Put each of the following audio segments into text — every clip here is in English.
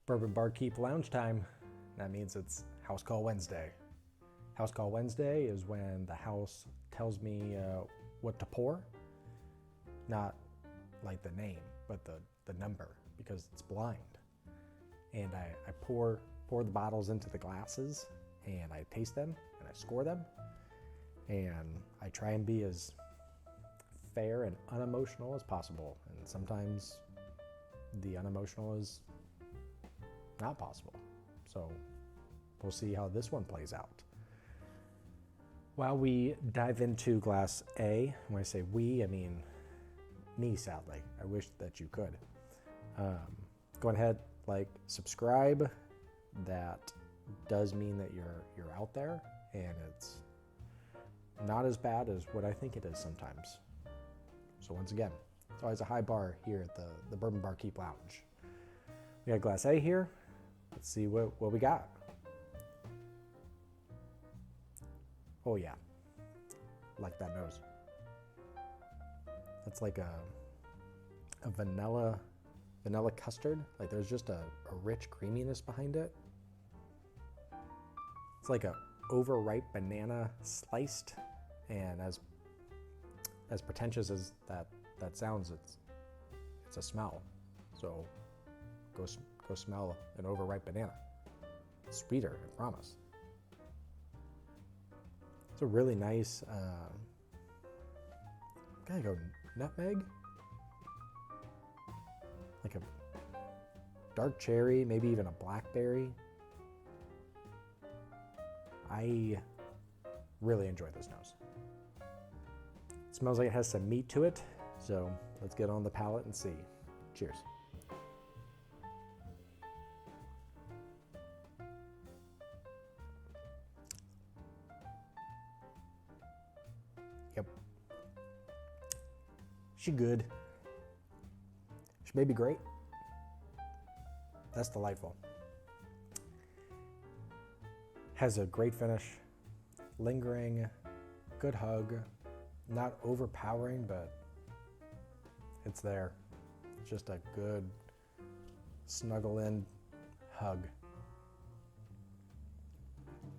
Bourbon Barkeep lounge time. That means it's House Call Wednesday. House Call Wednesday is when the house tells me what to pour. Not like the name, but the number, because it's blind. And I pour the bottles into the glasses, and I taste them, and I score them. And I try and be as fair and unemotional as possible. And sometimes the unemotional is not possible. So we'll see how this one plays out. While we dive into glass A, when I say we, I mean me, sadly. I wish that you could. Go ahead, subscribe. That does mean that you're out there, and it's not as bad as what I think it is sometimes. So once again, it's always a high bar here at the Bourbon Barkeep Lounge. We got glass A here. Let's see what we got. Oh yeah, like that nose. That's like a vanilla custard. Like there's just a rich creaminess behind it. It's like a overripe banana sliced, and as pretentious as that sounds, it's a smell. So go smell an overripe banana. It's sweeter, I promise. It's a really nice, gotta go nutmeg, like a dark cherry, maybe even a blackberry. I really enjoy this nose. It smells like it has some meat to it, so let's get on the palate and see. Cheers. Yep. She good. She may be great. That's delightful. Has a great finish, lingering, good hug, not overpowering, but it's there. It's just a good snuggle in hug.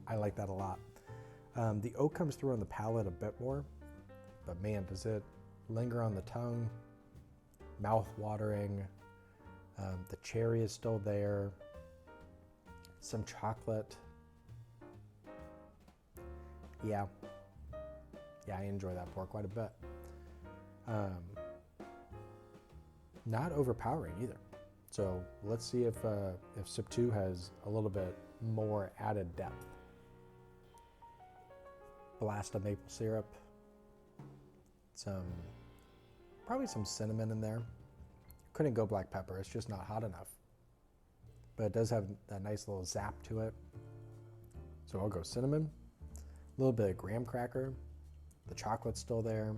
I like that a lot. The oak comes through on the palate a bit more, but man, does it linger on the tongue, mouth watering. The cherry is still there, some chocolate. Yeah, I enjoy that pour quite a bit. Not overpowering either. So let's see if sip 2 has a little bit more added depth. Blast of maple syrup, probably some cinnamon in there. Couldn't go black pepper, it's just not hot enough. But it does have that nice little zap to it. So I'll go cinnamon. A little bit of graham cracker. The chocolate's still there.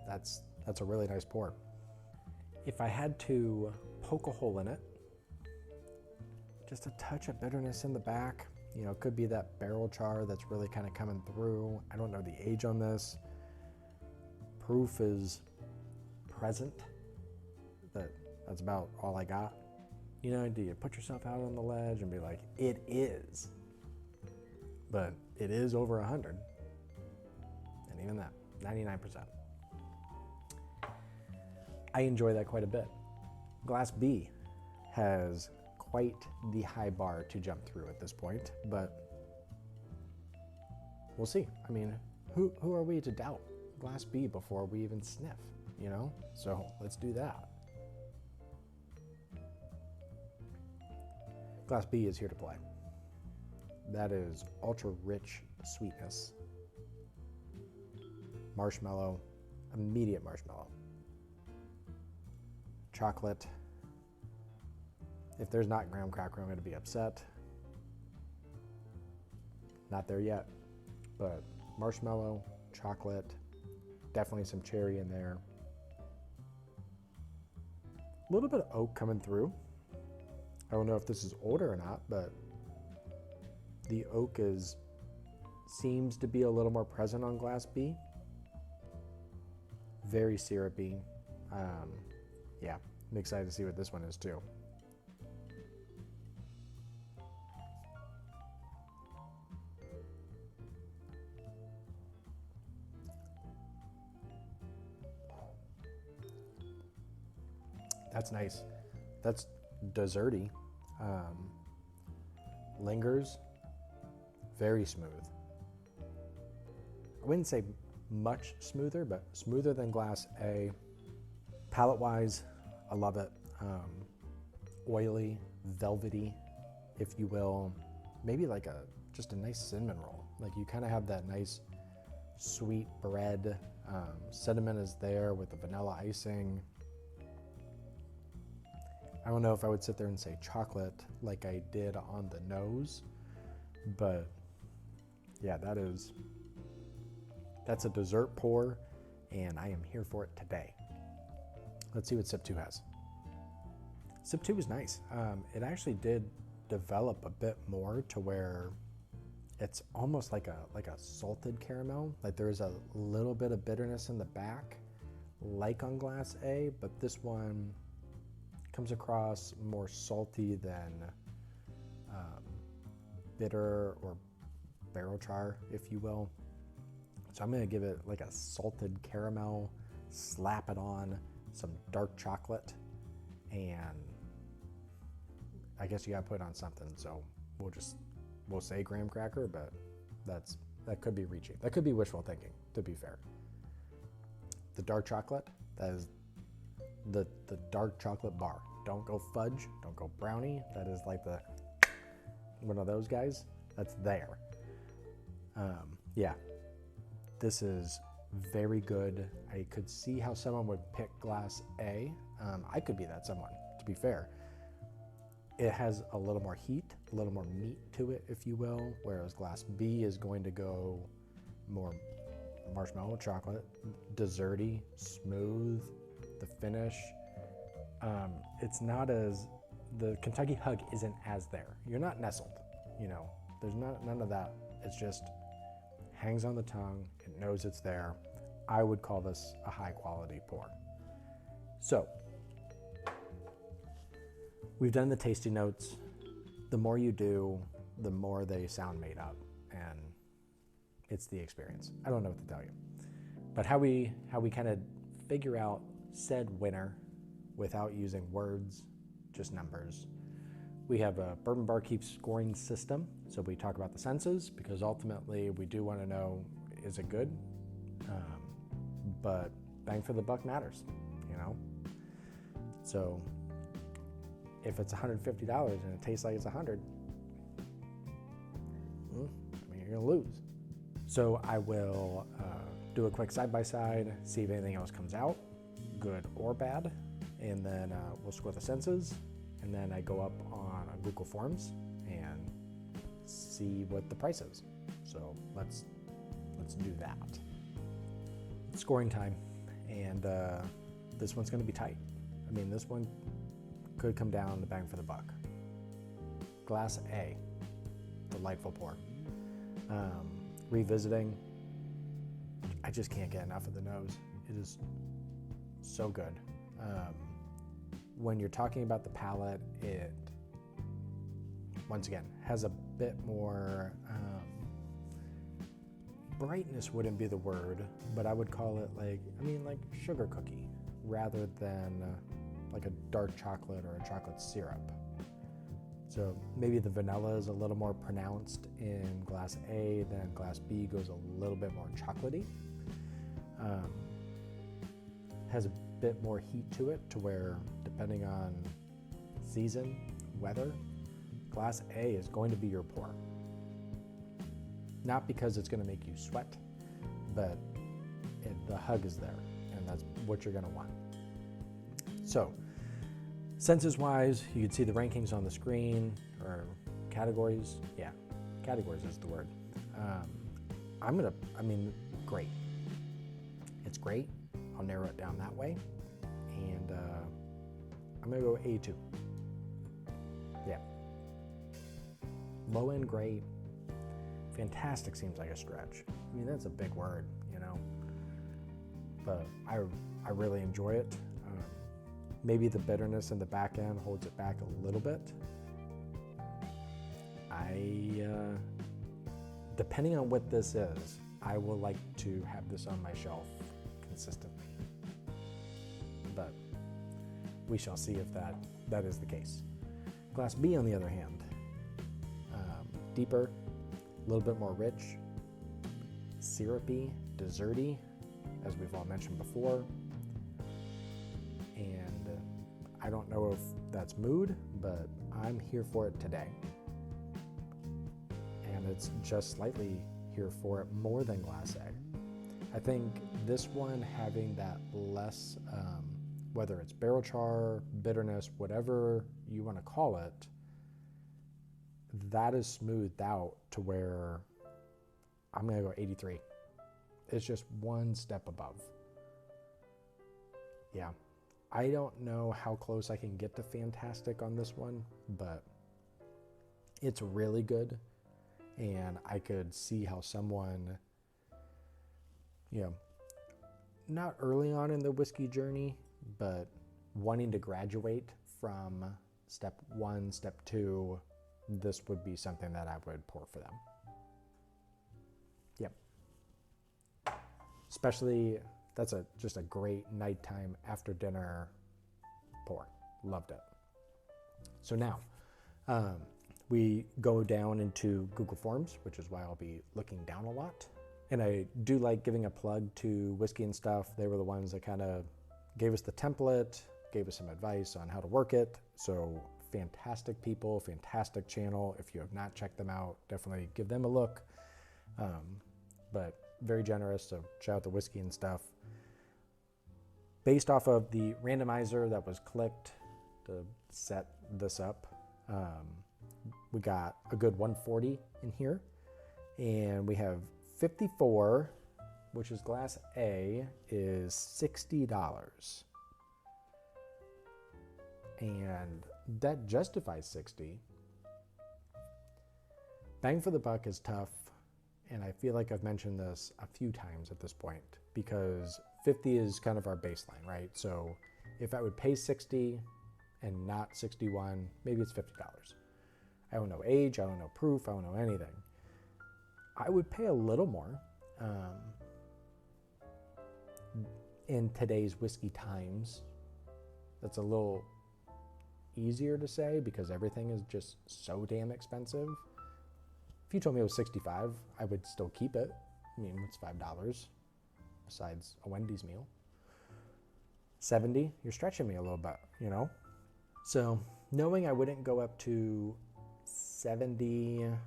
That's a really nice pour. If I had to poke a hole in it, just a touch of bitterness in the back. You know, it could be that barrel char that's really kind of coming through. I don't know the age on this. Proof is present. That's about all I got. You know, do you put yourself out on the ledge and be like, it is? But it is over 100. And even that, 99%. I enjoy that quite a bit. Glass B has quite the high bar to jump through at this point, but we'll see. I mean, who are we to doubt Glass B before we even sniff, you know? So let's do that. Glass B is here to play. That is ultra rich sweetness. Marshmallow, immediate marshmallow. Chocolate. If there's not graham cracker, I'm going to be upset. Not there yet, but marshmallow, chocolate, definitely some cherry in there. A little bit of oak coming through. I don't know if this is older or not, but the oak seems to be a little more present on Glass B. Very syrupy. Yeah, I'm excited to see what this one is too. That's nice. That's desserty. Lingers. Very smooth. I wouldn't say much smoother, but smoother than Glass A. Palate-wise, I love it. Oily, velvety, if you will. Maybe like just a nice cinnamon roll. Like you kind of have that nice sweet bread. Cinnamon is there with the vanilla icing. I don't know if I would sit there and say chocolate like I did on the nose, but yeah, that's a dessert pour, and I am here for it today. Let's see what Sip 2 has. Sip 2 is nice. It actually did develop a bit more to where it's almost like a salted caramel. Like there's a little bit of bitterness in the back, like on Glass A, but this one comes across more salty than bitter or barrel char, if you will. So I'm gonna give it like a salted caramel, slap it on some dark chocolate, and I guess you gotta put it on something. So we'll say graham cracker, but that could be reaching. That could be wishful thinking, to be fair. The dark chocolate, that is the dark chocolate bar. Don't go fudge, don't go brownie. That is like one of those guys. That's there. Yeah, this is very good. I could see how someone would pick Glass A. I could be that someone, to be fair. It has a little more heat, a little more meat to it, if you will, whereas Glass B is going to go more marshmallow chocolate, desserty, smooth, the finish. It's not as, the Kentucky hug isn't as there. You're not nestled, there's none of that. It's just hangs on the tongue, it knows it's there. I would call this a high quality pour. So, we've done the tasting notes. The more you do, the more they sound made up, and it's the experience. I don't know what to tell you. But how we kind of figure out said winner without using words, just numbers. We have a Bourbon Barkeep scoring system. So we talk about the senses because ultimately we do want to know, is it good? But bang for the buck matters, So if it's $150 and it tastes like it's $100, you're gonna lose. So I will do a quick side-by-side, see if anything else comes out, good or bad, and then we'll score the senses, and then I go up on Google Forms and see what the price is. So let's do that. Scoring time, and this one's gonna be tight. This one could come down to bang for the buck. Glass A, delightful pour. Revisiting, I just can't get enough of the nose. It is so good. When you're talking about the palate, it, once again, has a bit more, brightness wouldn't be the word, but I would call it like sugar cookie rather than like a dark chocolate or a chocolate syrup. So maybe the vanilla is a little more pronounced in Glass A, then Glass B goes a little bit more chocolatey. Has a bit more heat to it, to where depending on season, weather, Glass A is going to be your pour. Not because it's going to make you sweat, but the hug is there, and that's what you're going to want. So, senses-wise, you can see the rankings on the screen, or categories. Yeah, categories is the word. Great. It's great. I'll narrow it down that way, and I'm going to go A2. Yeah. Low end, great. Fantastic seems like a stretch. That's a big word, but I really enjoy it. Maybe the bitterness in the back end holds it back a little bit. Depending on what this is, I will like to have this on my shelf consistently. But we shall see if that is the case. Glass B, on the other hand, deeper, a little bit more rich, syrupy, desserty, as we've all mentioned before. And I don't know if that's mood, but I'm here for it today. And it's just slightly here for it more than Glass A. I think this one having that less, whether it's barrel char, bitterness, whatever you want to call it, that is smoothed out to where I'm going to go 83. It's just one step above. Yeah. I don't know how close I can get to fantastic on this one, but it's really good. And I could see how someone, not early on in the whiskey journey, but wanting to graduate from step 1, step 2, this would be something that I would pour for them. Yep. Especially, that's just a great nighttime after dinner pour. Loved it. So now, we go down into Google Forms, which is why I'll be looking down a lot. And I do like giving a plug to Whiskey and Stuff. They were the ones that kind of gave us the template, gave us some advice on how to work it. So fantastic people, fantastic channel. If you have not checked them out, definitely give them a look. But very generous, so shout out to Whiskey and Stuff. Based off of the randomizer that was clicked to set this up, we got a good 140 in here, and we have 54, which is Glass A, is $60. And that justifies 60. Bang for the buck is tough, and I feel like I've mentioned this a few times at this point, because 50 is kind of our baseline, right? So if I would pay 60 and not 61, maybe it's $50. I don't know age, I don't know proof, I don't know anything. I would pay a little more. In today's whiskey times, that's a little easier to say because everything is just so damn expensive. If you told me it was 65, I would still keep it. I mean, it's $5 besides a Wendy's meal. 70, you're stretching me a little bit, So knowing I wouldn't go up to 70-ish,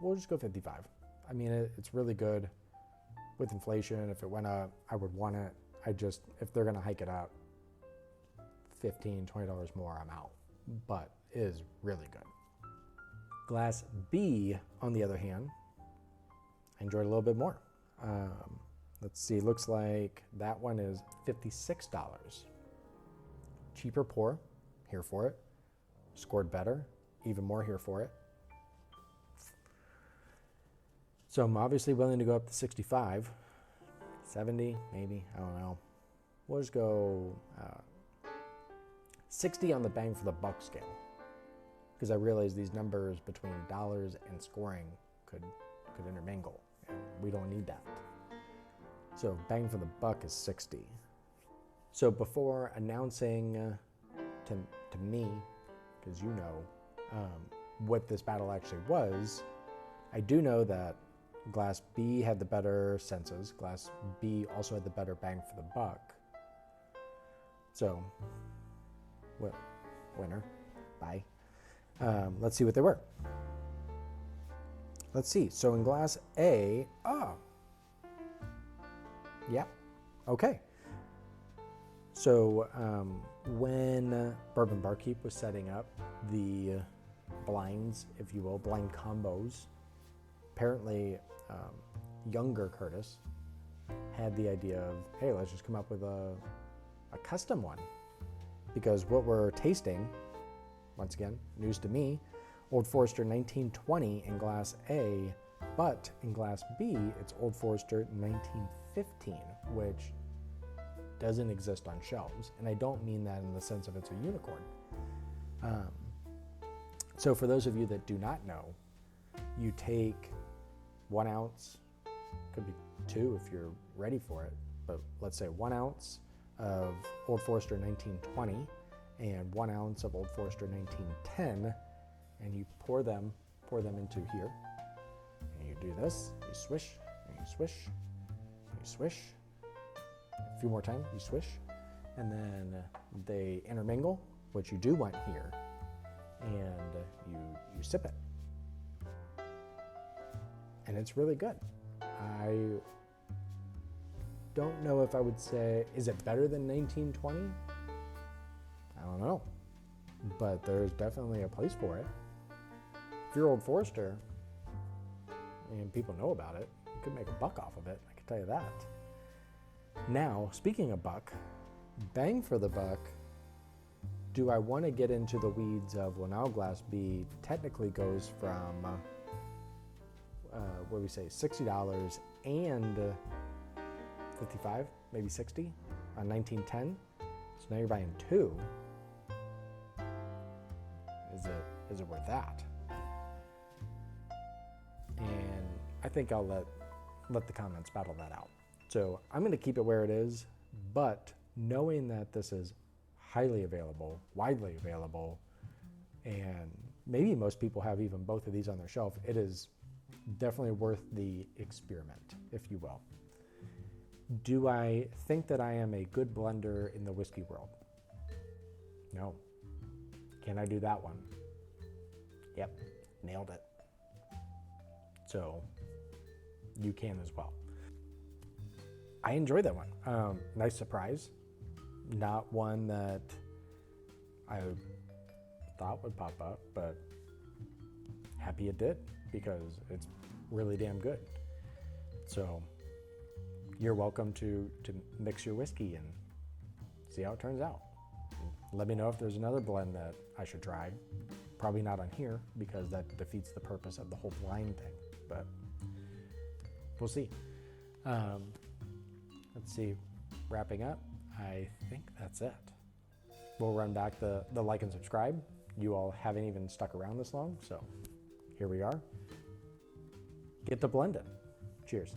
we'll just go 55. I mean, it's really good. With inflation, if it went up, I would want it. If they're gonna hike it up $15, $20 more, I'm out. But it is really good. Glass B, on the other hand, I enjoyed a little bit more. Let's see, looks like that one is $56. Cheaper pour, here for it. Scored better, even more here for it. So I'm obviously willing to go up to 65, 70, maybe, I don't know. We'll just go 60 on the bang for the buck scale, because I realize these numbers between dollars and scoring could intermingle, and we don't need that. So bang for the buck is 60. So before announcing to me, because what this battle actually was, I do know that Glass B had the better senses. Glass B also had the better bang for the buck. So, winner, bye. Let's see what they were. Let's see. So in Glass A, yeah, okay. So when bourbonbarkeep was setting up the blinds, if you will, blind combos, apparently younger Curtis had the idea of, hey, let's just come up with a custom one. Because what we're tasting, once again, news to me, Old Forester 1920 in Glass A, but in Glass B, it's Old Forester 1915, which doesn't exist on shelves. And I don't mean that in the sense of it's a unicorn. So for those of you that do not know, you take 1 ounce, could be 2 if you're ready for it, but let's say 1 ounce of Old Forester 1920 and 1 ounce of Old Forester 1910, and you pour them into here. And you do this, you swish, and you swish, and you swish. A few more times, you swish, and then they intermingle, which you do want here, and you sip it. And it's really good. I don't know if I would say, is it better than 1920? I don't know, but there's definitely a place for it. If you're Old Forester, and people know about it, you could make a buck off of it, I can tell you that. Now, speaking of buck, bang for the buck, do I want to get into the weeds of, well, now Glass B technically goes from, what do we say, $60 and 55, maybe 60 on 1910. So now you're buying 2. Is it worth that? And I think I'll let the comments battle that out. So I'm going to keep it where it is, but knowing that this is highly available, widely available, and maybe most people have even both of these on their shelf, it is definitely worth the experiment, if you will. Do I think that I am a good blender in the whiskey world? No. Can I do that one? Yep, nailed it. So you can as well. I enjoyed that one. Nice surprise. Not one that I thought would pop up, but happy it did because it's really damn good. So you're welcome to mix your whiskey and see how it turns out. Let me know if there's another blend that I should try. Probably not on here because that defeats the purpose of the whole blind thing, but we'll see. Let's see, wrapping up, I think that's it. We'll run back the like and subscribe. You all haven't even stuck around this long, so here we are. Get to blending. Cheers.